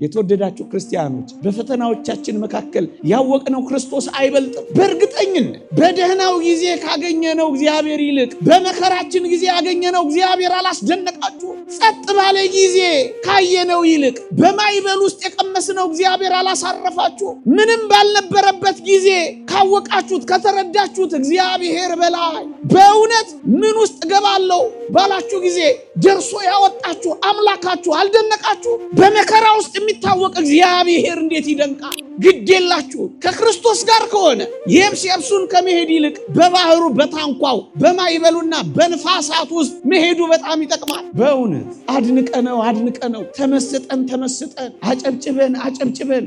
የተወደዳችሁ ክርስቲያኖች በፈተናዎቻችን መካከል ያወቅነው ክርስቶስ አይበልጥም። በእርግጠኝነት በደህናው ጊዜ ካገኘነው እግዚአብሔር ይልቅ በመከራችን ጊዜ ያገኘነው እግዚአብሔር አላስደነቃችሁ? ጸጥ ባለ ጊዜ ካየነው ይልቅ በማይበል ውስጥ የቀመስነው እግዚአብሔር አላሳረፋችሁ? ምንም ባልነበረበት ጊዜ ካወቃችሁት ከተረዳችሁት እግዚአብሔር በላይ በእውነት ምን ውስጥ ገባለሁ ባላችሁ ጊዜ ደርሶ ያወጣችሁ አምላካችሁ አልደነቃችሁ? በመከራ ውስጥ የሚታወቅ እግዚአብሔር እንዴት ይደንቃል! ግዴላችሁ ከክርስቶስ ጋር ከሆነ የብሱን ከመሄድ ይልቅ በባህሩ በታንኳው በማይበሉና በንፋሳት ውስጥ መሄዱ በጣም ይጠቅማል። በእውነት አድንቀነው ተመስጠን አጨብጭበን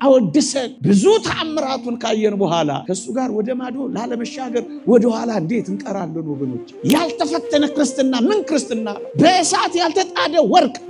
አወድሰን ብዙ ተአምራቱን ካየን በኋላ ከሱ ጋር ወደ ማዶ ላለመሻገር ወደ ኋላ እንዴት እንቀራለን ወገኖች? ያልተፈተነ ክርስትና ምን ክርስትና ነው? በእሳት ያልተጣደ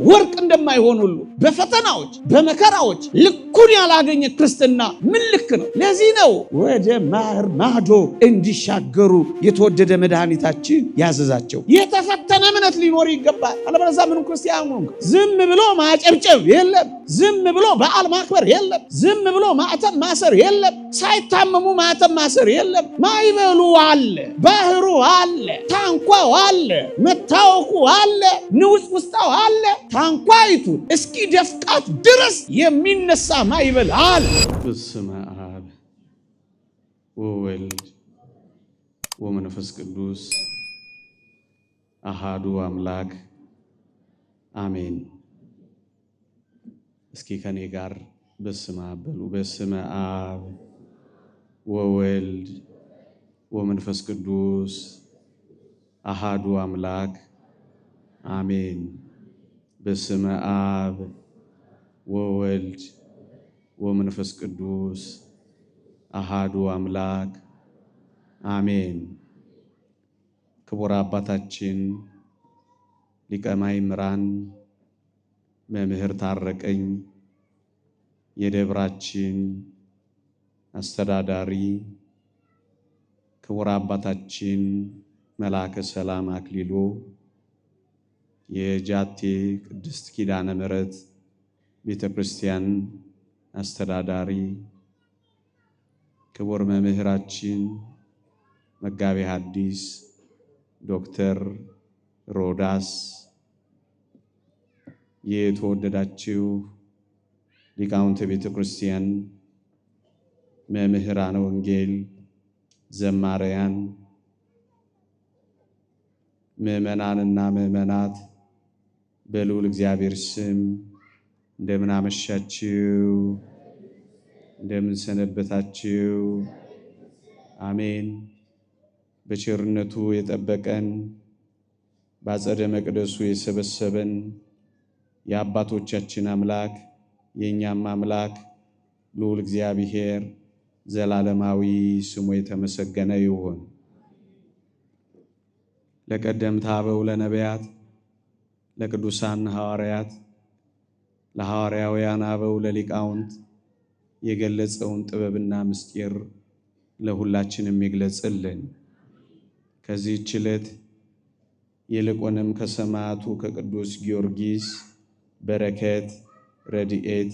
ወርቅ እንደማይሆን ሁሉ በፈተናዎች በመከራዎች ልኩን ያላገኘ ክርስትና ምን ልክ ነው? ለዚህ ነው ወደ ባህር ማዶ እንዲሻገሩ የተወደደ መድኃኒታችን ያዘዛቸው። የተፈተነ እምነት ሊኖር ይገባል። አለበለዚያ ምንም ክርስቲያን ነው። ዝም ብሎ ማጨብጨብ የለም። ዝም ብሎ በዓል ማክበር የለም። ዝም ብሎ ማዕተም ማሰር የለም። ሳይታመሙ ማዕተም ማሰር የለም። ማይበሉ አለ፣ ባህሩ አለ፣ ታንኳው አለ፣ መታወቁ አለ፣ ንውጽ ውስጣው አለ። ታንኳይቱን እስኪ ደፍቃት ድረስ የሚነሳ ማይበል አለ። በስመ አብ ወወልድ ወመንፈስ ቅዱስ አሃዱ አምላክ አሜን። እስኪ ከኔ ጋር በስመ አብ በሉ። በስመ አብ ወወልድ ወመንፈስ ቅዱስ አሃዱ አምላክ አሜን። በስመ አብ ወወልድ ወመንፈስ ቅዱስ አሃዱ አምላክ አሜን። ክቡር አባታችን ሊቀ ማእምራን መምህር ታረቀኝ፣ የደብራችን አስተዳዳሪ፣ ክቡር አባታችን መልአከ ሰላም አክሊሉ፣ የጃቴ ቅድስት ኪዳነ ምሕረት ቤተክርስቲያን አስተዳዳሪ፣ ክቡር መምህራችን መጋቤ ሐዲስ ዶክተር ሮዳስ፣ የተወደዳችሁ ሊቃውንተ ቤተክርስቲያን፣ መምህራነ ወንጌል፣ ዘማሪያን፣ ምዕመናንና ምዕመናት በልዑል እግዚአብሔር ስም እንደምን አመሻችሁ? እንደምን ሰነበታችሁ? አሜን። በቸርነቱ የጠበቀን በአጸደ መቅደሱ የሰበሰበን የአባቶቻችን አምላክ የእኛም አምላክ ልዑል እግዚአብሔር ዘላለማዊ ስሙ የተመሰገነ ይሁን። ለቀደምት አበው ለነቢያት፣ ለቅዱሳን ሐዋርያት፣ ለሐዋርያውያን አበው፣ ለሊቃውንት የገለጸውን ጥበብና ምስጢር ለሁላችንም ይግለጽልን። ከዚህች ዕለት ይልቁንም ከሰማዕቱ ከቅዱስ ጊዮርጊስ በረከት ረድኤት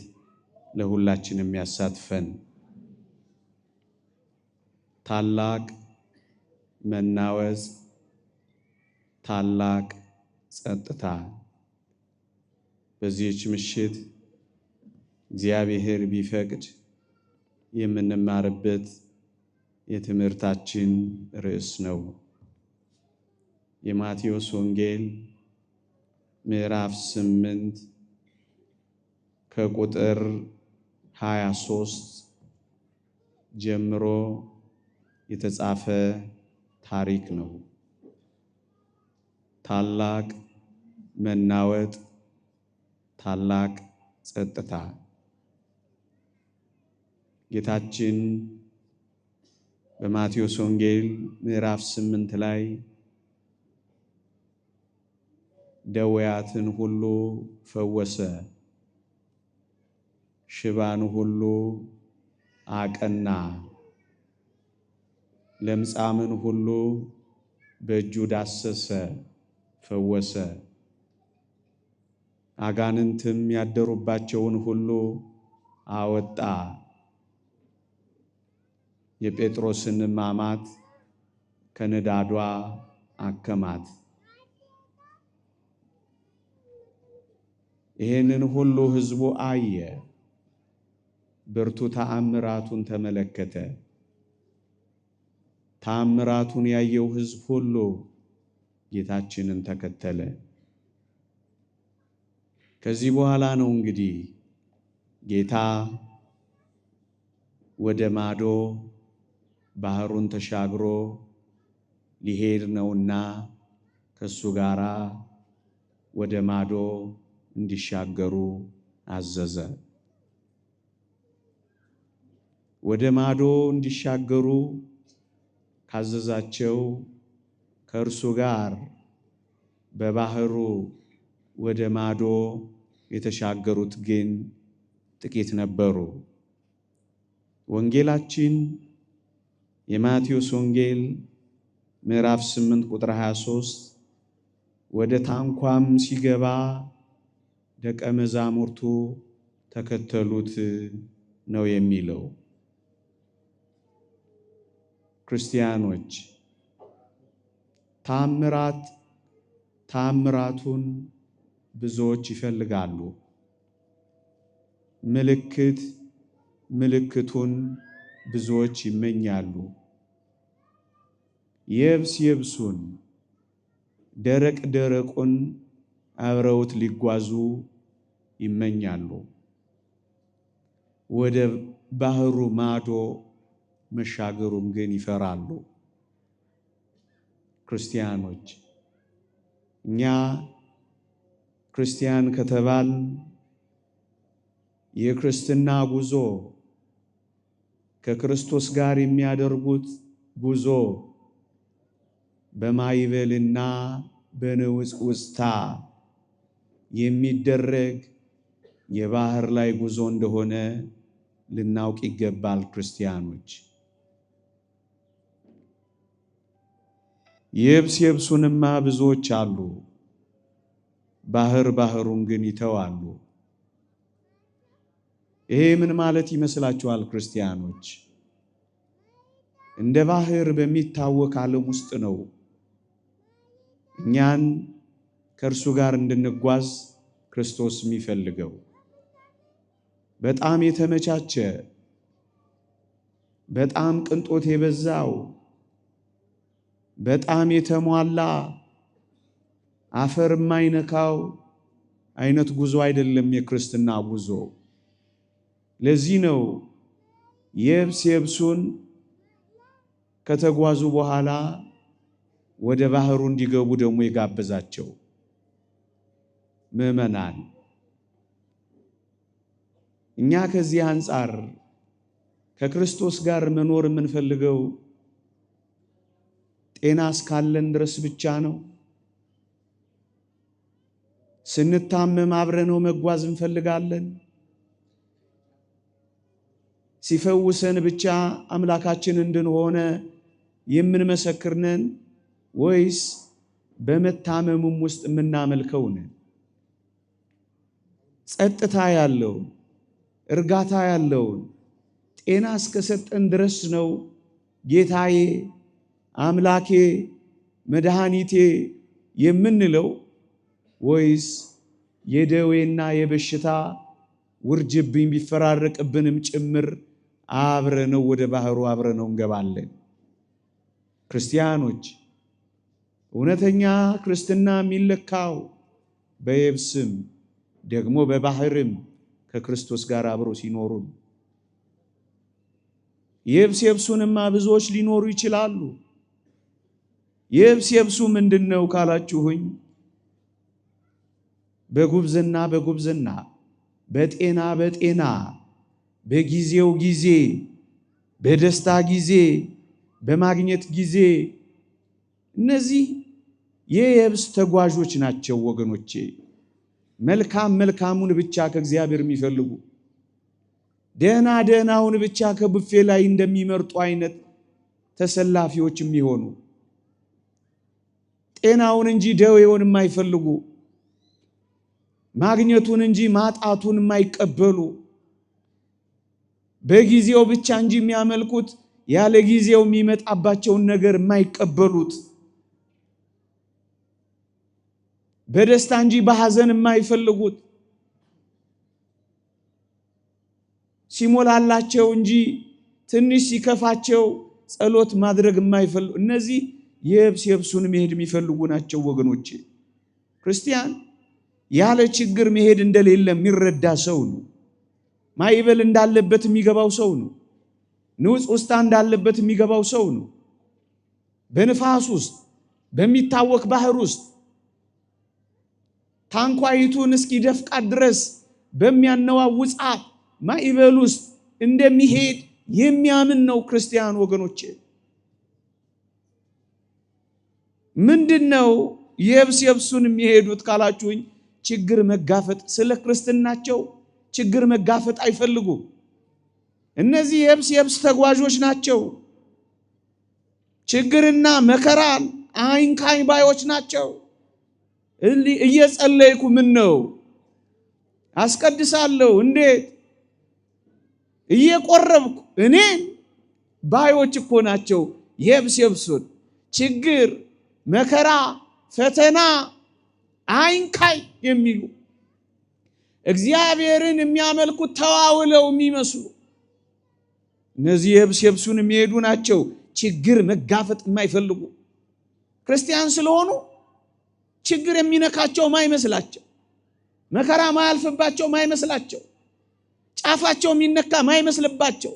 ለሁላችንም ያሳትፈን። ታላቅ መናወጽ፣ ታላቅ ጸጥታ። በዚህች ምሽት እግዚአብሔር ቢፈቅድ የምንማርበት የትምህርታችን ርዕስ ነው። የማቴዎስ ወንጌል ምዕራፍ 8 ከቁጥር 23 ጀምሮ የተጻፈ ታሪክ ነው። ታላቅ መናወጥ፣ ታላቅ ጸጥታ። ጌታችን በማቴዎስ ወንጌል ምዕራፍ 8 ላይ ደዌያትን ሁሉ ፈወሰ፣ ሽባን ሁሉ አቀና፣ ለምጻምን ሁሉ በእጁ ዳሰሰ፣ ፈወሰ። አጋንንትም ያደሩባቸውን ሁሉ አወጣ። የጴጥሮስን አማት ከንዳዷ አከማት። ይህንን ሁሉ ሕዝቡ አየ፣ ብርቱ ተአምራቱን ተመለከተ። ተአምራቱን ያየው ሕዝብ ሁሉ ጌታችንን ተከተለ። ከዚህ በኋላ ነው እንግዲህ ጌታ ወደ ማዶ ባህሩን ተሻግሮ ሊሄድ ነውና ከሱ ጋራ ወደ ማዶ እንዲሻገሩ አዘዘ። ወደ ማዶ እንዲሻገሩ ካዘዛቸው ከእርሱ ጋር በባህሩ ወደ ማዶ የተሻገሩት ግን ጥቂት ነበሩ። ወንጌላችን የማቴዎስ ወንጌል ምዕራፍ 8 ቁጥር 23 ወደ ታንኳም ሲገባ ደቀ መዛሙርቱ ተከተሉት ነው የሚለው። ክርስቲያኖች ተአምራቱን ብዙዎች ይፈልጋሉ። ምልክቱን ብዙዎች ይመኛሉ። የብሱን ደረቁን አብረውት ሊጓዙ ይመኛሉ። ወደ ባህሩ ማዶ መሻገሩም ግን ይፈራሉ። ክርስቲያኖች እኛ ክርስቲያን ከተባል የክርስትና ጉዞ ከክርስቶስ ጋር የሚያደርጉት ጉዞ በማይበልና በንውጽውጽታ የሚደረግ የባህር ላይ ጉዞ እንደሆነ ልናውቅ ይገባል። ክርስቲያኖች የብሱንማ ብዙዎች አሉ፣ ባህሩን ግን ይተዋሉ። ይሄ ምን ማለት ይመስላችኋል? ክርስቲያኖች እንደ ባህር በሚታወቅ ዓለም ውስጥ ነው እኛን ከእርሱ ጋር እንድንጓዝ ክርስቶስ የሚፈልገው። በጣም የተመቻቸ በጣም ቅንጦት የበዛው በጣም የተሟላ አፈር የማይነካው አይነት ጉዞ አይደለም የክርስትና ጉዞ። ለዚህ ነው የብሱን ከተጓዙ በኋላ ወደ ባህሩ እንዲገቡ ደግሞ የጋበዛቸው። ምዕመናን እኛ ከዚህ አንጻር ከክርስቶስ ጋር መኖር የምንፈልገው ጤና እስካለን ድረስ ብቻ ነው? ስንታመም አብረነው መጓዝ እንፈልጋለን? ሲፈውሰን ብቻ አምላካችን እንድንሆነ የምንመሰክርነን ወይስ በመታመሙም ውስጥ የምናመልከው ነን? ጸጥታ ያለው እርጋታ ያለው ጤና እስከሰጠን ድረስ ነው ጌታዬ አምላኬ መድኃኒቴ የምንለው ወይስ የደዌና የበሽታ ውርጅብኝ ቢፈራረቅብንም ጭምር አብረነው ወደ ባህሩ አብረነው እንገባለን? ክርስቲያኖች እውነተኛ ክርስትና የሚለካው በየብስም ደግሞ በባህርም ከክርስቶስ ጋር አብሮ ሲኖሩ። የብሱንማ ብዙዎች ሊኖሩ ይችላሉ። የብሱ ምንድነው ካላችሁኝ፣ በጉብዝና በጤና በጊዜው ጊዜ በደስታ ጊዜ በማግኘት ጊዜ እነዚህ የየብስ ተጓዦች ናቸው ወገኖቼ። መልካሙን ብቻ ከእግዚአብሔር የሚፈልጉ ደህናውን ብቻ ከቡፌ ላይ እንደሚመርጡ አይነት ተሰላፊዎች የሚሆኑ ጤናውን እንጂ ደዌውን የማይፈልጉ ማግኘቱን እንጂ ማጣቱን የማይቀበሉ በጊዜው ብቻ እንጂ የሚያመልኩት ያለ ጊዜው የሚመጣባቸውን ነገር የማይቀበሉት በደስታ እንጂ በሐዘን የማይፈልጉት ሲሞላላቸው እንጂ ትንሽ ሲከፋቸው ጸሎት ማድረግ የማይፈልጉ እነዚህ የብሱን መሄድ የሚፈልጉ ናቸው ወገኖቼ። ክርስቲያን ያለ ችግር መሄድ እንደሌለ የሚረዳ ሰው ነው። ማይበል እንዳለበት የሚገባው ሰው ነው። ንውጽ ውስጥ እንዳለበት የሚገባው ሰው ነው። በንፋስ ውስጥ በሚታወክ ባህር ውስጥ ታንኳይቱን እስኪደፍቃት ድረስ በሚያነዋውጻት ማይበል ውስጥ እንደሚሄድ የሚያምን ነው ክርስቲያን ወገኖቼ። ምንድነው የብሱን የሚሄዱት ካላችሁኝ፣ ችግር መጋፈጥ። ስለ ክርስትናቸው ችግር መጋፈጥ አይፈልጉም። እነዚህ የብስ ተጓዦች ናቸው። ችግርና መከራን አይንካኝ ባዮች ናቸው። እየጸለይኩ ምን ነው አስቀድሳለሁ እንዴት እየቆረብኩ እኔን ባዮች እኮ ናቸው። የብሱን ችግር መከራ ፈተና አይንካኝ የሚሉ እግዚአብሔርን የሚያመልኩት ተዋውለው የሚመስሉ እነዚህ የብሱን የሚሄዱ ናቸው። ችግር መጋፈጥ የማይፈልጉ ክርስቲያን ስለሆኑ ችግር የሚነካቸው ማይመስላቸው፣ መከራ ማያልፍባቸው ማይመስላቸው፣ ጫፋቸው የሚነካ ማይመስልባቸው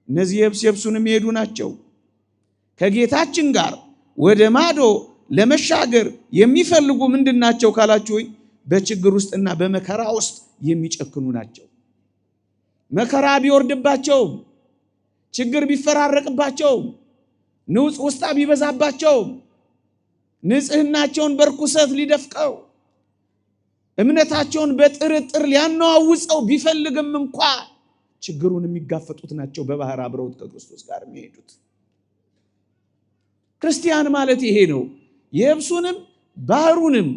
እነዚህ የብሱን የሚሄዱ ናቸው። ከጌታችን ጋር ወደ ማዶ ለመሻገር የሚፈልጉ ምንድናቸው ካላችሁኝ፣ በችግር ውስጥና በመከራ ውስጥ የሚጨክኑ ናቸው። መከራ ቢወርድባቸው፣ ችግር ቢፈራረቅባቸው፣ ንውጽ ውስጥ ቢበዛባቸው፣ ንጽህናቸውን በርኩሰት ሊደፍቀው፣ እምነታቸውን በጥርጥር ሊያነዋውጸው ቢፈልግም እንኳ ችግሩን የሚጋፈጡት ናቸው። በባህር አብረውት ከክርስቶስ ጋር የሚሄዱት ክርስቲያን ማለት ይሄ ነው። የብሱንም ባህሩንም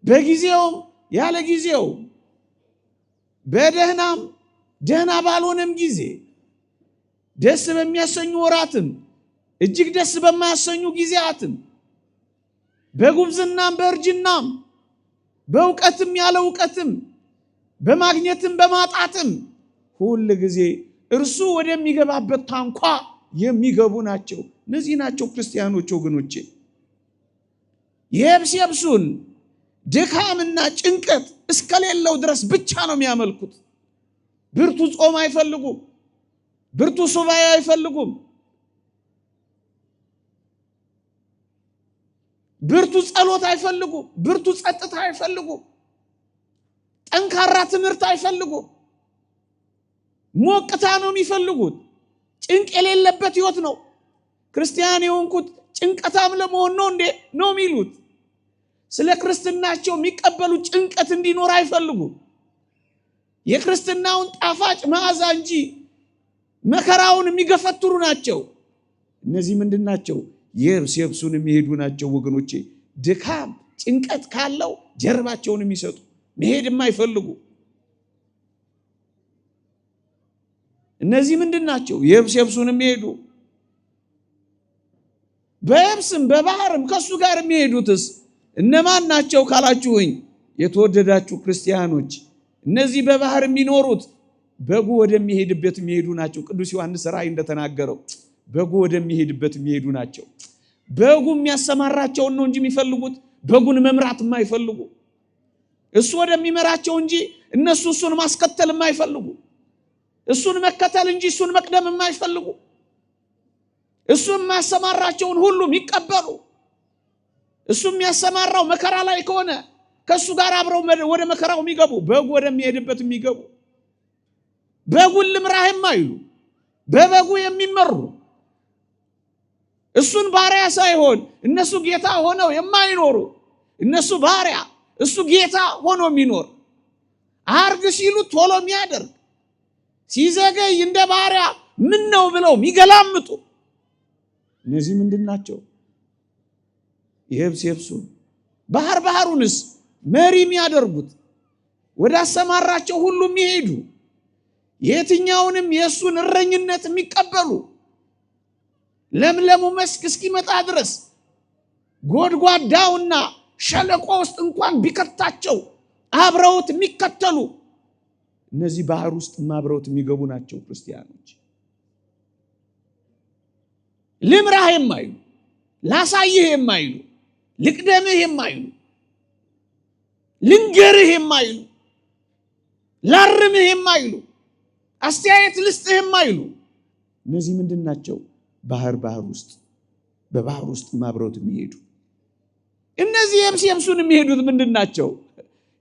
በጊዜውም ያለ ጊዜው በደህናም ደህና ባልሆነም ጊዜ ደስ በሚያሰኙ ወራትም እጅግ ደስ በማያሰኙ ጊዜያትም በጉብዝናም በእርጅናም በእውቀትም ያለ እውቀትም በማግኘትም በማጣትም ሁሉ ጊዜ እርሱ ወደሚገባበት ታንኳ የሚገቡ ናቸው። እነዚህ ናቸው ክርስቲያኖች ወገኖቼ። የብሱን ድካምና ጭንቀት እስከሌለው ድረስ ብቻ ነው የሚያመልኩት። ብርቱ ጾም አይፈልጉም። ብርቱ ሱባኤ አይፈልጉም። ብርቱ ጸሎት አይፈልጉም። ብርቱ ጸጥታ አይፈልጉም። ጠንካራ ትምህርት አይፈልጉም። ሞቅታ ነው የሚፈልጉት። ጭንቅ የሌለበት ህይወት ነው። ክርስቲያን የሆንኩት ጭንቀታም ለመሆን ነው እንዴ ነው የሚሉት። ስለ ክርስትናቸው የሚቀበሉት ጭንቀት እንዲኖር አይፈልጉም። የክርስትናውን ጣፋጭ መዓዛ እንጂ መከራውን የሚገፈትሩ ናቸው። እነዚህ ምንድን ናቸው? የብሱን የሚሄዱ ናቸው ወገኖቼ። ድካም ጭንቀት ካለው ጀርባቸውን የሚሰጡ መሄድ የማይፈልጉ እነዚህ ምንድን ናቸው? የብሱን የሚሄዱ። በየብስም በባህርም ከሱ ጋር የሚሄዱትስ እነማን ናቸው ካላችሁኝ፣ የተወደዳችሁ ክርስቲያኖች፣ እነዚህ በባህር የሚኖሩት በጉ ወደሚሄድበት የሚሄዱ ናቸው። ቅዱስ ዮሐንስ ራእይ እንደተናገረው በጉ ወደሚሄድበት የሚሄዱ ናቸው። በጉ የሚያሰማራቸውን ነው እንጂ የሚፈልጉት በጉን መምራት የማይፈልጉ፣ እሱ ወደሚመራቸው እንጂ እነሱ እሱን ማስከተል የማይፈልጉ፣ እሱን መከተል እንጂ እሱን መቅደም የማይፈልጉ፣ እሱ የሚያሰማራቸውን ሁሉ የሚቀበሉ፣ እሱ የሚያሰማራው መከራ ላይ ከሆነ ከሱ ጋር አብረው ወደ መከራው የሚገቡ፣ በጉ ወደሚሄድበት የሚገቡ፣ በጉን ልምራህ የማይሉ፣ በበጉ የሚመሩ፣ እሱን ባሪያ ሳይሆን እነሱ ጌታ ሆነው የማይኖሩ፣ እነሱ ባሪያ እሱ ጌታ ሆኖ የሚኖር፣ አርግ ሲሉ ቶሎ የሚያደርግ፣ ሲዘገይ እንደ ባሪያ ምን ነው ብለው የሚገላምጡ እነዚህ ምንድን ናቸው? የብሱን ባህሩንስ መሪ የሚያደርጉት ወደ አሰማራቸው ሁሉ የሚሄዱ የትኛውንም የእሱን እረኝነት የሚቀበሉ ለምለሙ መስክ እስኪመጣ ድረስ ጎድጓዳውና ሸለቆ ውስጥ እንኳን ቢከታቸው አብረውት የሚከተሉ እነዚህ ባህር ውስጥ አብረውት የሚገቡ ናቸው ክርስቲያኖች። ልምራህ የማይሉ፣ ላሳይህ የማይሉ፣ ልቅደምህ የማይሉ፣ ልንገርህ የማይሉ፣ ላርምህ የማይሉ፣ አስተያየት ልስጥህ የማይሉ እነዚህ ምንድን ናቸው? ባህር ውስጥ በባህር ውስጥ አብረውት የሚሄዱ እነዚህ የብሱን የሚሄዱት ምንድን ናቸው?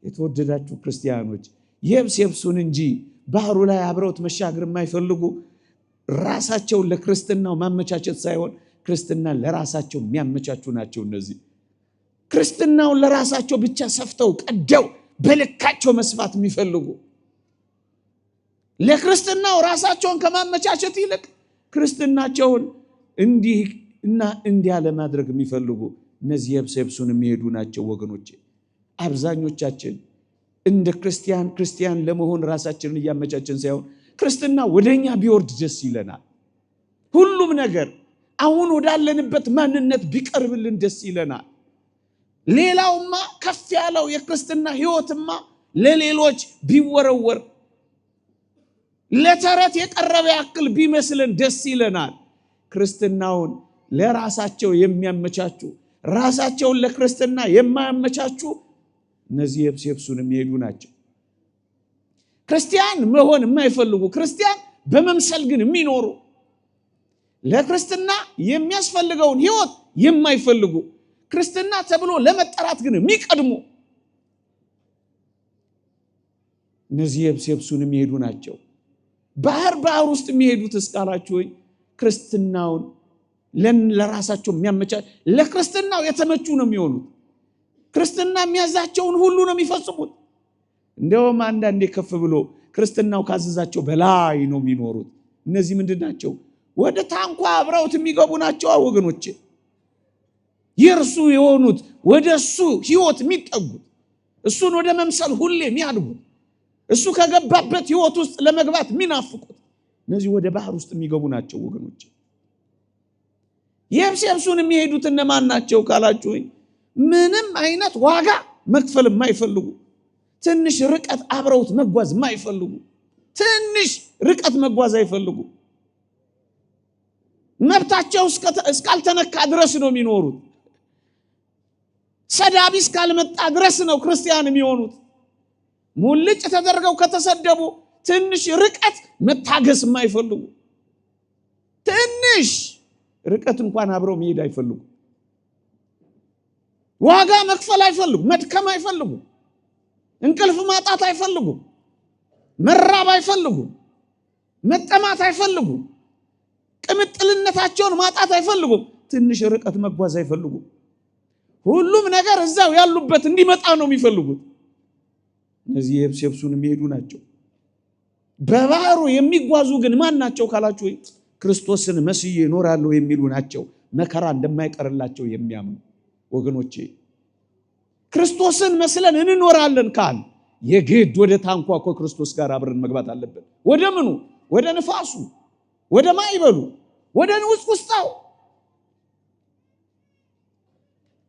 የተወደዳችሁ ክርስቲያኖች የብሱን እንጂ ባህሩ ላይ አብረውት መሻገር የማይፈልጉ ራሳቸውን ለክርስትናው ማመቻቸት ሳይሆን ክርስትናን ለራሳቸው የሚያመቻቹ ናቸው። እነዚህ ክርስትናውን ለራሳቸው ብቻ ሰፍተው ቀደው በልካቸው መስፋት የሚፈልጉ ለክርስትናው ራሳቸውን ከማመቻቸት ይልቅ ክርስትናቸውን እንዲህ እና እንዲያ ለማድረግ የሚፈልጉ እነዚህ የብሱን የሚሄዱ ናቸው ወገኖቼ። አብዛኞቻችን እንደ ክርስቲያን ለመሆን ራሳችንን እያመቻችን ሳይሆን ክርስትና ወደኛ ቢወርድ ደስ ይለናል። ሁሉም ነገር አሁን ወዳለንበት ማንነት ቢቀርብልን ደስ ይለናል። ሌላውማ ከፍ ያለው የክርስትና ሕይወትማ ለሌሎች ቢወረወር ለተረት የቀረበ ያክል ቢመስልን ደስ ይለናል። ክርስትናውን ለራሳቸው የሚያመቻቹ ራሳቸውን ለክርስትና የማያመቻቹ እነዚህ የብሱን የሚሄዱ ናቸው። ክርስቲያን መሆን የማይፈልጉ ክርስቲያን በመምሰል ግን የሚኖሩ ለክርስትና የሚያስፈልገውን ሕይወት የማይፈልጉ ክርስትና ተብሎ ለመጠራት ግን የሚቀድሙ እነዚህ የብሱን የሚሄዱ ናቸው። ባህር ውስጥ የሚሄዱት እስካላችሁ ክርስትናውን ለራሳቸው የሚያመቻቹ ለክርስትናው የተመቹ ነው የሚሆኑት። ክርስትና የሚያዛቸውን ሁሉ ነው የሚፈጽሙት። እንደውም አንዳንዴ ከፍ ብሎ ክርስትናው ካዘዛቸው በላይ ነው የሚኖሩት። እነዚህ ምንድን ናቸው? ወደ ታንኳ አብረውት የሚገቡ ናቸው ወገኖቼ። የእርሱ የሆኑት ወደ እሱ ሕይወት የሚጠጉት እሱን ወደ መምሰል ሁሌ የሚያድጉት እሱ ከገባበት ሕይወት ውስጥ ለመግባት የሚናፍቁት እነዚህ ወደ ባህር ውስጥ የሚገቡ ናቸው ወገኖቼ። የብሱን የሚሄዱት እነማን ናቸው ካላችሁ ምንም አይነት ዋጋ መክፈል የማይፈልጉ ትንሽ ርቀት አብረውት መጓዝ የማይፈልጉ ትንሽ ርቀት መጓዝ አይፈልጉ መብታቸው እስካልተነካ ድረስ ነው የሚኖሩት። ሰዳቢ እስካልመጣ ድረስ ነው ክርስቲያን የሚሆኑት። ሙልጭ ተደርገው ከተሰደቡ ትንሽ ርቀት መታገስ የማይፈልጉ ትንሽ ርቀት እንኳን አብረው መሄድ አይፈልጉ። ዋጋ መክፈል አይፈልጉ፣ መድከም አይፈልጉ፣ እንቅልፍ ማጣት አይፈልጉ፣ መራብ አይፈልጉ፣ መጠማት አይፈልጉ፣ ቅምጥልነታቸውን ማጣት አይፈልጉ፣ ትንሽ ርቀት መጓዝ አይፈልጉ። ሁሉም ነገር እዛው ያሉበት እንዲመጣ ነው የሚፈልጉት። እነዚህ የብሱን የሚሄዱ ናቸው። በባህሩ የሚጓዙ ግን ማን ናቸው ካላችሁ ክርስቶስን መስዬ እኖራለሁ የሚሉ ናቸው። መከራ እንደማይቀርላቸው የሚያምኑ ወገኖቼ። ክርስቶስን መስለን እንኖራለን ካል የግድ ወደ ታንኳ ከክርስቶስ ጋር አብረን መግባት አለብን። ወደ ምኑ? ወደ ንፋሱ፣ ወደ ማይበሉ፣ ወደ ውስጣው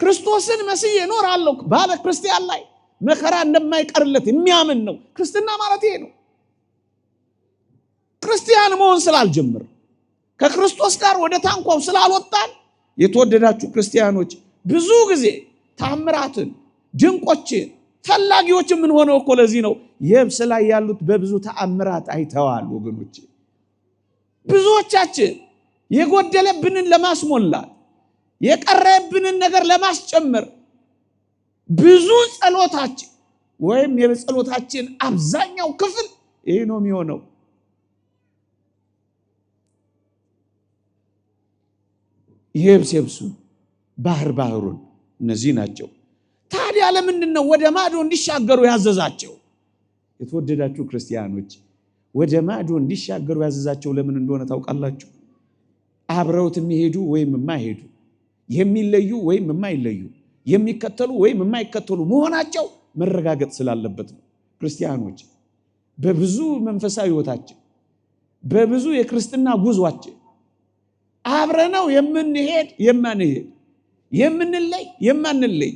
ክርስቶስን መስዬ እኖራለሁ ባለ ክርስቲያን ላይ መከራ እንደማይቀርለት የሚያምን ነው። ክርስትና ማለት ይሄ ነው። ክርስቲያን መሆን ስላልጀመር ከክርስቶስ ጋር ወደ ታንኳው ስላልወጣን የተወደዳችሁ ክርስቲያኖች ብዙ ጊዜ ታምራትን ድንቆችን ፈላጊዎች ምን ሆነው እኮ ለዚህ ነው የብስ ላይ ያሉት በብዙ ተአምራት አይተዋል ወገኖቼ። ብዙዎቻችን የጎደለብንን ለማስሞላት የቀረብንን ነገር ለማስጨመር ብዙ ጸሎታችን ወይም የጸሎታችን አብዛኛው ክፍል ይሄ ነው የሚሆነው። የብሱ ባህሩን እነዚህ ናቸው። ታዲያ ለምንድን ነው ወደ ማዶ እንዲሻገሩ ያዘዛቸው? የተወደዳችሁ ክርስቲያኖች ወደ ማዶ እንዲሻገሩ ያዘዛቸው ለምን እንደሆነ ታውቃላችሁ? አብረውት የሚሄዱ ወይም የማይሄዱ፣ የሚለዩ ወይም የማይለዩ፣ የሚከተሉ ወይም የማይከተሉ መሆናቸው መረጋገጥ ስላለበት ነው። ክርስቲያኖች በብዙ መንፈሳዊ ሕይወታችን በብዙ የክርስትና ጉዟችን አብረነው የምንሄድ የማንሄድ የምንለይ የማንለይ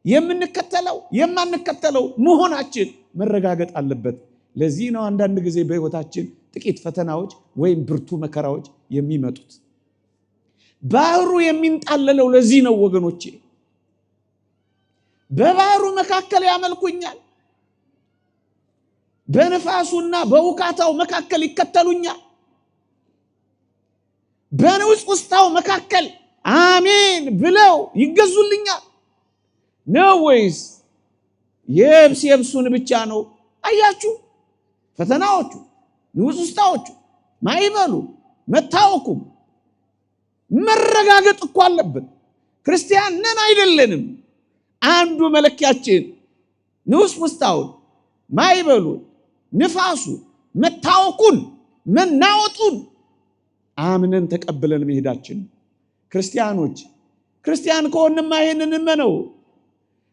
የምንከተለው የማንከተለው መሆናችን መረጋገጥ አለበት። ለዚህ ነው አንዳንድ ጊዜ በሕይወታችን ጥቂት ፈተናዎች ወይም ብርቱ መከራዎች የሚመጡት። ባህሩ የሚንጣለለው ለዚህ ነው ወገኖቼ። በባህሩ መካከል ያመልኩኛል፣ በነፋሱና በውካታው መካከል ይከተሉኛል፣ በንውጽውጽታው መካከል አሜን ብለው ይገዙልኛል ነው ወይስ የብሱን ብቻ ነው? አያችሁ፣ ፈተናዎቹ፣ ንውጽውጽታዎቹ፣ ማይበሉ፣ መታወኩ መረጋገጥ እኮ አለበት። ክርስቲያን ነን አይደለንም? አንዱ መለኪያችን ንውጽውጽታውን፣ ማይበሉን፣ ንፋሱን፣ መታወኩን፣ መናወጡን አምነን ተቀብለን መሄዳችን። ክርስቲያኖች ክርስቲያን ከሆንማ ይሄንን እመነው።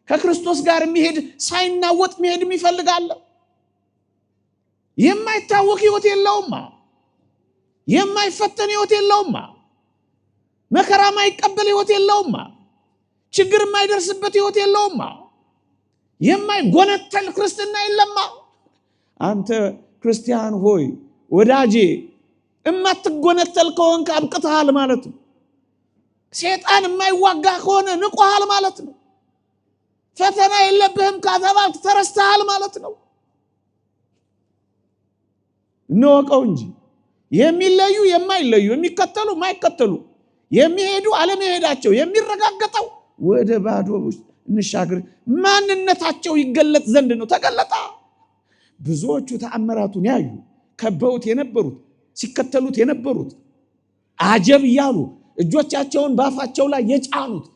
ከክርስቶስ ጋር የሚሄድ ሳይናወጥ መሄድ ይፈልጋል። የማይታወቅ ሕይወት የለውማ፣ የማይፈተን ሕይወት የለውማ፣ መከራ የማይቀበል ሕይወት የለውማ፣ ችግር የማይደርስበት ሕይወት የለውማ፣ የማይጎነተል ክርስትና የለማ። አንተ ክርስቲያን ሆይ ወዳጄ እማትጎነተል ከሆንክ አብቅተሃል ማለት ነው። ሰይጣን የማይዋጋ ከሆነ ንቆሃል ማለት ነው። ፈተና የለብህም ከተባልክ ተረስተሃል ማለት ነው። እንወቀው እንጂ የሚለዩ የማይለዩ፣ የሚከተሉ የማይከተሉ፣ የሚሄዱ አለመሄዳቸው የሚረጋገጠው ወደ ባዶ ውስጥ እንሻገር ማንነታቸው ይገለጥ ዘንድ ነው። ተገለጣ። ብዙዎቹ ተአምራቱን ያዩ ከበውት የነበሩት ሲከተሉት የነበሩት አጀብ እያሉ እጆቻቸውን ባፋቸው ላይ የጫኑት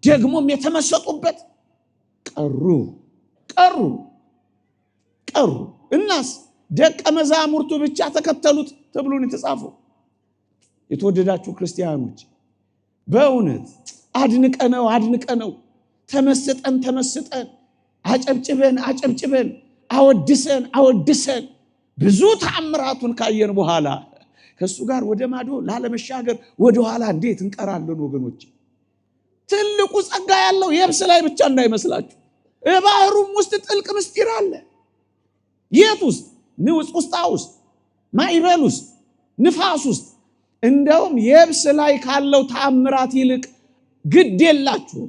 ደግሞም የተመሰጡበት ቀሩ። እናስ ደቀ መዛሙርቱ ብቻ ተከተሉት ተብሎ ነው የተጻፈው። የተወደዳችሁ ክርስቲያኖች በእውነት አድንቀነው ተመስጠን አጨብጭበን አወድሰን ብዙ ተአምራቱን ካየን በኋላ ከሱ ጋር ወደ ማዶ ላለመሻገር ወደ ኋላ እንዴት እንቀራለን ወገኖች? ትልቁ ጸጋ ያለው የብስ ላይ ብቻ እንዳይመስላችሁ። ባህሩም ውስጥ ጥልቅ ምስጢር አለ። የት ውስጥ? ንውጽውጽታ ውስጥ፣ ማዕበል ውስጥ፣ ንፋስ ውስጥ። እንደውም የብስ ላይ ካለው ተአምራት ይልቅ ግድ የላችሁ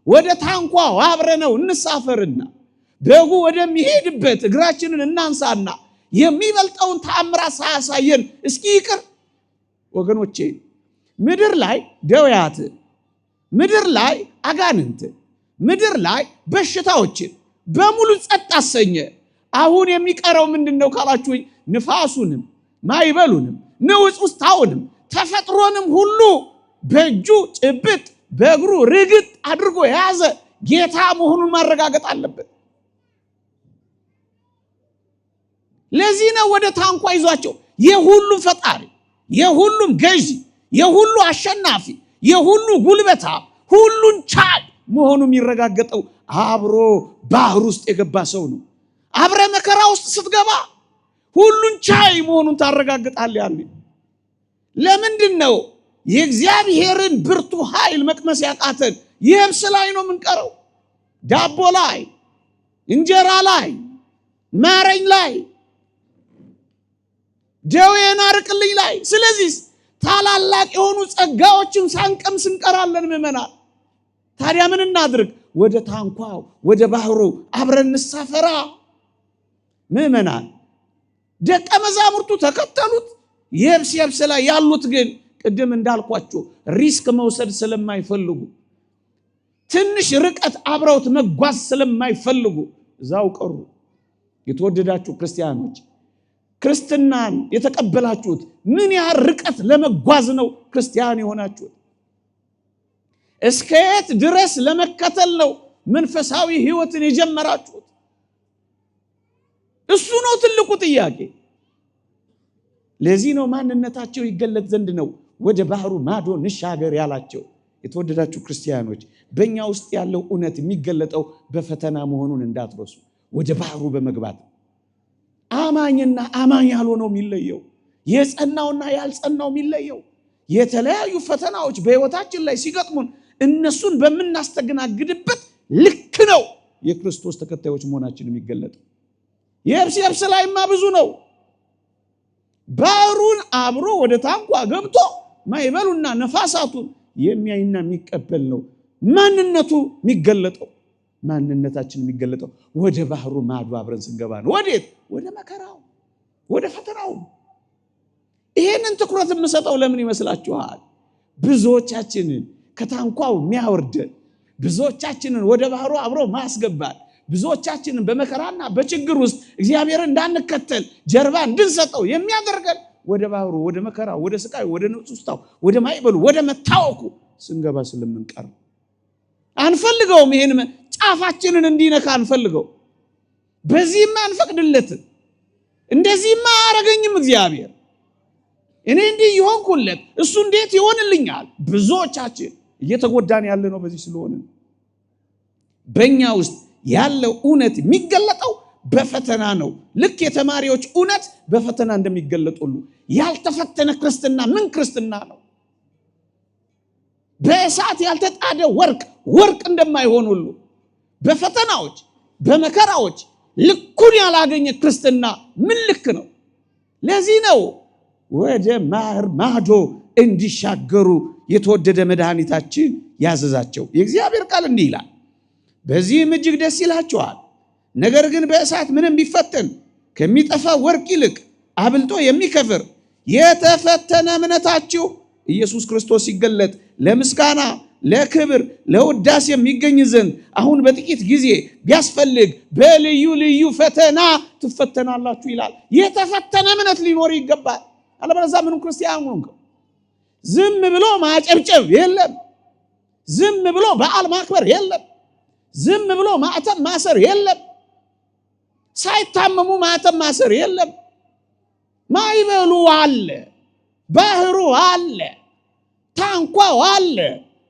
ወደ ታንኳው አብረነው እንሳፈርና በጉ ወደሚሄድበት እግራችንን እናንሳና የሚበልጠውን ተአምራት ሳያሳየን እስኪ ይቅር ወገኖቼ። ምድር ላይ ደውያት፣ ምድር ላይ አጋንንት፣ ምድር ላይ በሽታዎችን በሙሉ ጸጥ አሰኘ። አሁን የሚቀረው ምንድነው ካላችሁኝ፣ ንፋሱንም ማዕበሉንም ንውጽውጽታውንም ተፈጥሮንም ሁሉ በእጁ ጭብጥ በእግሩ ርግጥ አድርጎ የያዘ ጌታ መሆኑን ማረጋገጥ አለበት። ለዚህ ነው ወደ ታንኳ ይዟቸው የሁሉም ፈጣሪ፣ የሁሉም ገዢ፣ የሁሉ አሸናፊ፣ የሁሉ ጉልበታ፣ ሁሉን ቻይ መሆኑ የሚረጋገጠው አብሮ ባህር ውስጥ የገባ ሰው ነው። አብረ መከራ ውስጥ ስትገባ ሁሉን ቻይ መሆኑን ታረጋግጣለህ። ለምንድን ነው የእግዚአብሔርን ብርቱ ኃይል መቅመስ ያቃተን? የብስ ላይ ነው የምንቀረው። ዳቦ ላይ፣ እንጀራ ላይ፣ ማረኝ ላይ፣ ደዌን አርቅልኝ ላይ። ስለዚህ ታላላቅ የሆኑ ጸጋዎችን ሳንቀምስ እንቀራለን ምዕመናን። ታዲያ ምን እናድርግ? ወደ ታንኳው ወደ ባህሩ አብረን እንሳፈራ ምዕመናን። ደቀ መዛሙርቱ ተከተሉት። የብስ ላይ ያሉት ግን ቅድም እንዳልኳቸው ሪስክ መውሰድ ስለማይፈልጉ፣ ትንሽ ርቀት አብረውት መጓዝ ስለማይፈልጉ እዛው ቀሩ። የተወደዳችሁ ክርስቲያኖች ክርስትናን የተቀበላችሁት ምን ያህል ርቀት ለመጓዝ ነው ክርስቲያን የሆናችሁት? እስከ የት ድረስ ለመከተል ነው መንፈሳዊ ሕይወትን የጀመራችሁት? እሱ ነው ትልቁ ጥያቄ። ለዚህ ነው ማንነታቸው ይገለጥ ዘንድ ነው ወደ ባህሩ ማዶ እንሻገር ያላቸው። የተወደዳችሁ ክርስቲያኖች በእኛ ውስጥ ያለው እውነት የሚገለጠው በፈተና መሆኑን እንዳትረሱ። ወደ ባህሩ በመግባት አማኝና አማኝ ያልሆነው የሚለየው፣ የጸናውና ያልጸናው የሚለየው፣ የተለያዩ ፈተናዎች በሕይወታችን ላይ ሲገጥሙን እነሱን በምናስተናግድበት ልክ ነው የክርስቶስ ተከታዮች መሆናችን የሚገለጠው። የብስ ላይማ ብዙ ነው። ባህሩን አብሮ ወደ ታንኳ ገብቶ ማይበሉና ነፋሳቱን የሚያይና የሚቀበል ነው ማንነቱ የሚገለጠው። ማንነታችን የሚገለጠው ወደ ባህሩ ማዶ አብረን ስንገባ ነው። ወዴት? ወደ መከራው፣ ወደ ፈተናው። ይሄንን ትኩረት የምሰጠው ለምን ይመስላችኋል? ብዙዎቻችንን ከታንኳው የሚያወርደን፣ ብዙዎቻችንን ወደ ባህሩ አብሮ ማስገባት፣ ብዙዎቻችንን በመከራና በችግር ውስጥ እግዚአብሔርን እንዳንከተል ጀርባ እንድንሰጠው የሚያደርገን ወደ ባህሩ፣ ወደ መከራው፣ ወደ ስቃዩ፣ ወደ ንጹስታው፣ ወደ ማይበሉ፣ ወደ መታወኩ ስንገባ ስለምንቀር አንፈልገውም። ይሄን ጫፋችንን እንዲነካ አንፈልገው። በዚህማ አንፈቅድለትም። እንደዚህማ አያረገኝም እግዚአብሔር። እኔ እንዲህ ይሆንኩለት እሱ እንዴት ይሆንልኛል? ብዙዎቻችን እየተጎዳን ያለ ነው በዚህ ስለሆነ። በእኛ ውስጥ ያለው እውነት የሚገለጠው በፈተና ነው። ልክ የተማሪዎች እውነት በፈተና እንደሚገለጡሉ ያልተፈተነ ክርስትና ምን ክርስትና ነው? በእሳት ያልተጣደ ወርቅ እንደማይሆን ሁሉ በፈተናዎች በመከራዎች ልኩን ያላገኘ ክርስትና ምን ልክ ነው? ለዚህ ነው ወደ ባህር ማዶ እንዲሻገሩ የተወደደ መድኃኒታችን ያዘዛቸው። የእግዚአብሔር ቃል እንዲህ ይላል፣ በዚህም እጅግ ደስ ይላቸዋል። ነገር ግን በእሳት ምንም ቢፈተን ከሚጠፋ ወርቅ ይልቅ አብልጦ የሚከብር የተፈተነ እምነታችሁ ኢየሱስ ክርስቶስ ሲገለጥ ለምስጋና ለክብር ለውዳሴ የሚገኝ ዘንድ አሁን በጥቂት ጊዜ ቢያስፈልግ በልዩ ልዩ ፈተና ትፈተናላችሁ ይላል። የተፈተነ እምነት ሊኖር ይገባል። አለበለዚያ ምንም ክርስቲያን ሆንክ። ዝም ብሎ ማጨብጨብ የለም። ዝም ብሎ በዓል ማክበር የለም። ዝም ብሎ ማዕተም ማሰር የለም። ሳይታመሙ ማዕተም ማሰር የለም። ማይበሉ አለ፣ ባህሩ አለ፣ ታንኳው አለ፣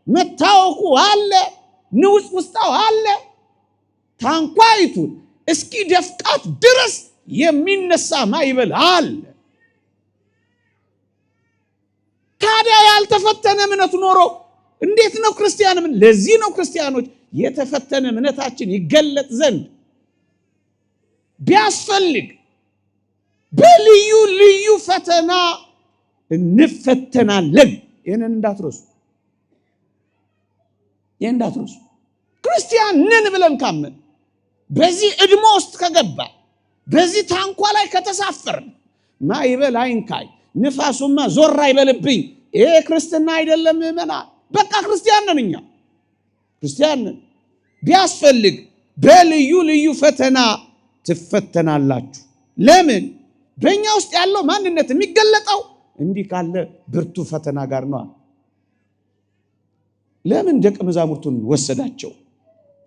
መታወቁ አለ፣ ንውጽ ውስጣው አለ። ታንኳይቱን እስኪ ደፍቃት ድረስ የሚነሳ ማይበል አለ። ታዲያ ያልተፈተነ እምነት ኖሮ እንዴት ነው ክርስቲያን? ለዚህ ነው ክርስቲያኖች የተፈተነ እምነታችን ይገለጥ ዘንድ ቢያስፈልግ በልዩ ልዩ ፈተና እንፈተናለን። ይህንን እንዳትረሱ። ክርስቲያን ነን ብለን ካመን፣ በዚህ እድሞ ውስጥ ከገባ፣ በዚህ ታንኳ ላይ ከተሳፈርን ማይበል አይንካይ፣ ንፋሱማ ዞር አይበልብኝ፣ ይሄ ክርስትና አይደለም። ምእመናን በቃ ክርስቲያን ነን፣ እኛ ክርስቲያን ነን። ቢያስፈልግ በልዩ ልዩ ፈተና ትፈተናላችሁ። ለምን? በእኛ ውስጥ ያለው ማንነት የሚገለጠው እንዲህ ካለ ብርቱ ፈተና ጋር ነው። ለምን ደቀ መዛሙርቱን ወሰዳቸው?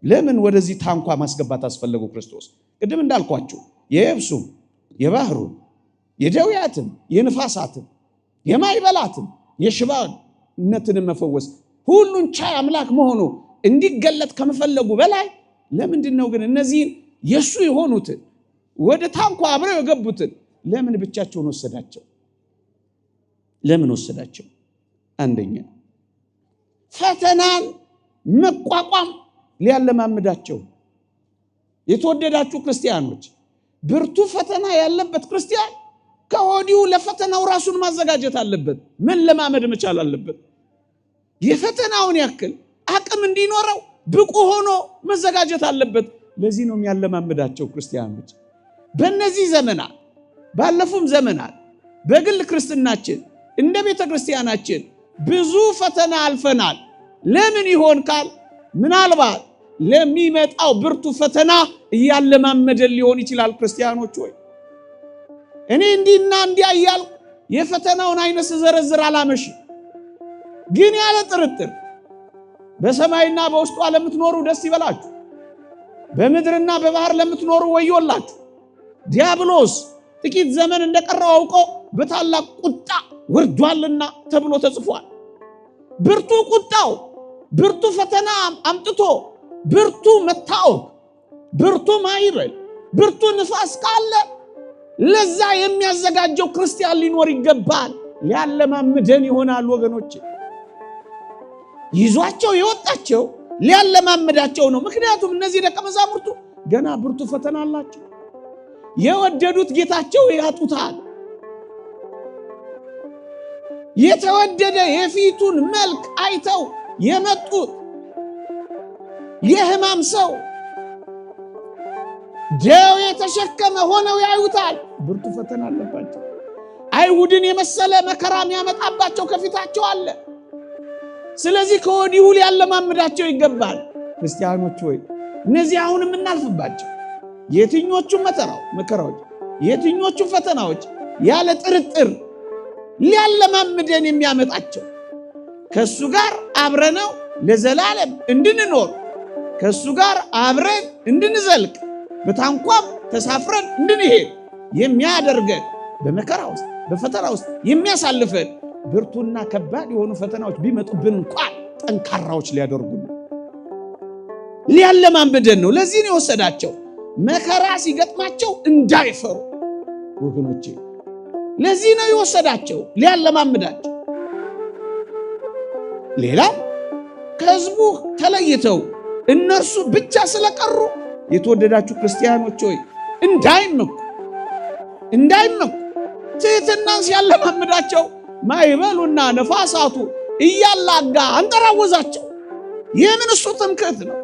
ለምን ወደዚህ ታንኳ ማስገባት አስፈለገው ክርስቶስ? ቅድም እንዳልኳችሁ የየብሱም የባህሩም የደውያትም የንፋሳትም የማይበላትም የሽባነትን መፈወስ ሁሉን ቻይ አምላክ መሆኑ እንዲገለጥ ከመፈለጉ በላይ ለምንድን ነው ግን እነዚህን የሱ የሆኑትን ወደ ታንኳ አብረው የገቡትን ለምን ብቻቸውን ወሰዳቸው? ለምን ወሰዳቸው? አንደኛ ፈተናን መቋቋም ሊያለማምዳቸው። የተወደዳችሁ ክርስቲያኖች፣ ብርቱ ፈተና ያለበት ክርስቲያን ከወዲሁ ለፈተናው ራሱን ማዘጋጀት አለበት። መለማመድ መቻል አለበት። የፈተናውን ያክል አቅም እንዲኖረው ብቁ ሆኖ መዘጋጀት አለበት። ለዚህ ነው የሚያለማምዳቸው ክርስቲያኖች። በእነዚህ ዘመናት ባለፉም ዘመናት በግል ክርስትናችን እንደ ቤተ ክርስቲያናችን ብዙ ፈተና አልፈናል። ለምን ይሆን ካል ምናልባት ለሚመጣው ብርቱ ፈተና እያለማመደን ሊሆን ይችላል። ክርስቲያኖች ሆይ እኔ እንዲና እንዲያ እያልኩ የፈተናውን አይነት ስዘረዝር አላመሽም። ግን ያለ ጥርጥር በሰማይና በውስጧ ለምትኖሩ ደስ ይበላችሁ፣ በምድርና በባህር ለምትኖሩ ወዮላችሁ። ዲያብሎስ ጥቂት ዘመን እንደቀረው አውቆ በታላቅ ቁጣ ወርዷልና ተብሎ ተጽፏል። ብርቱ ቁጣው ብርቱ ፈተና አምጥቶ ብርቱ መታወክ፣ ብርቱ ማዕበል፣ ብርቱ ንፋስ ካለ ለዛ የሚያዘጋጀው ክርስቲያን ሊኖር ይገባል። ሊያለማምደን ይሆናል ወገኖች። ይዟቸው የወጣቸው ሊያለማምዳቸው ነው። ምክንያቱም እነዚህ ደቀ መዛሙርቱ ገና ብርቱ ፈተና አላቸው። የወደዱት ጌታቸው ያጡታል። የተወደደ የፊቱን መልክ አይተው የመጡት የሕማም ሰው ደዌ የተሸከመ ሆነው ያዩታል። ብርቱ ፈተና አለባቸው። አይሁድን የመሰለ መከራም ያመጣባቸው ከፊታቸው አለ። ስለዚህ ከወዲሁ ሊያለማምዳቸው ይገባል። ክርስቲያኖች ሆይ እነዚህ አሁን የምናልፍባቸው የትኞቹ መከራዎች የትኞቹ ፈተናዎች ያለ ጥርጥር ሊያለማምደን የሚያመጣቸው ከሱ ጋር አብረነው ለዘላለም እንድንኖር ከሱ ጋር አብረን እንድንዘልቅ በታንኳም ተሳፍረን እንድንሄድ የሚያደርገን በመከራ ውስጥ በፈተና ውስጥ የሚያሳልፈን ብርቱና ከባድ የሆኑ ፈተናዎች ቢመጡብን እንኳን ጠንካራዎች ሊያደርጉን ሊያለማምደን ነው። ለዚህ ነው የወሰዳቸው። መከራ ሲገጥማቸው እንዳይፈሩ ወገኖቼ፣ ለዚህ ነው የወሰዳቸው ሊያለማምዳቸው። ሌላው ከሕዝቡ ተለይተው እነርሱ ብቻ ስለቀሩ የተወደዳችሁ ክርስቲያኖች ሆይ እንዳይመኩ ትሕትናን ሲያለማምዳቸው ማዕበሉና ነፋሳቱ እያላጋ አንጠራወዛቸው። የምን እሱ ትምክህት ነው?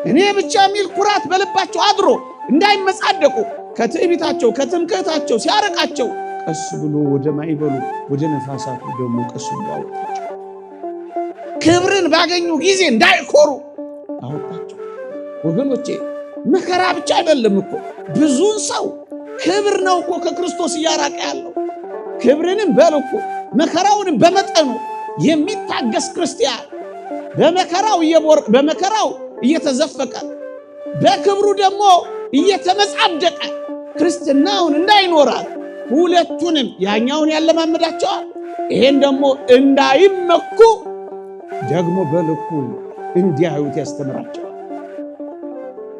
እኔ ብቻ የሚል ኩራት በልባቸው አድሮ እንዳይመጻደቁ ከትዕቢታቸው ከትምክህታቸው ሲያረቃቸው ቀስ ብሎ ወደ ማዕበሉ ወደ ነፋሳቱ ደግሞ ቀስ ብሎ አወጣቸው። ክብርን ባገኙ ጊዜ እንዳይኮሩ አወጣቸው። ወገኖቼ መከራ ብቻ አይደለም እኮ ብዙን ሰው ክብር ነው እኮ ከክርስቶስ እያራቀ ያለው። ክብርንም በልኩ መከራውንም በመጠኑ የሚታገስ ክርስቲያን በመከራው እየተዘፈቀ በክብሩ ደግሞ እየተመጻደቀ ክርስትናውን እንዳይኖራል ሁለቱንም ያኛውን ያለማምዳቸዋል። ይሄን ደግሞ እንዳይመኩ ደግሞ በልኩ እንዲያዩት ያስተምራቸዋል፣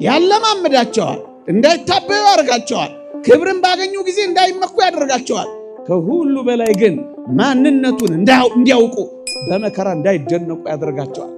ያለማምዳቸዋል፣ እንዳይታበዩ ያደርጋቸዋል። ክብርን ባገኙ ጊዜ እንዳይመኩ ያደርጋቸዋል። ከሁሉ በላይ ግን ማንነቱን እንዲያውቁ በመከራ እንዳይደነቁ ያደርጋቸዋል።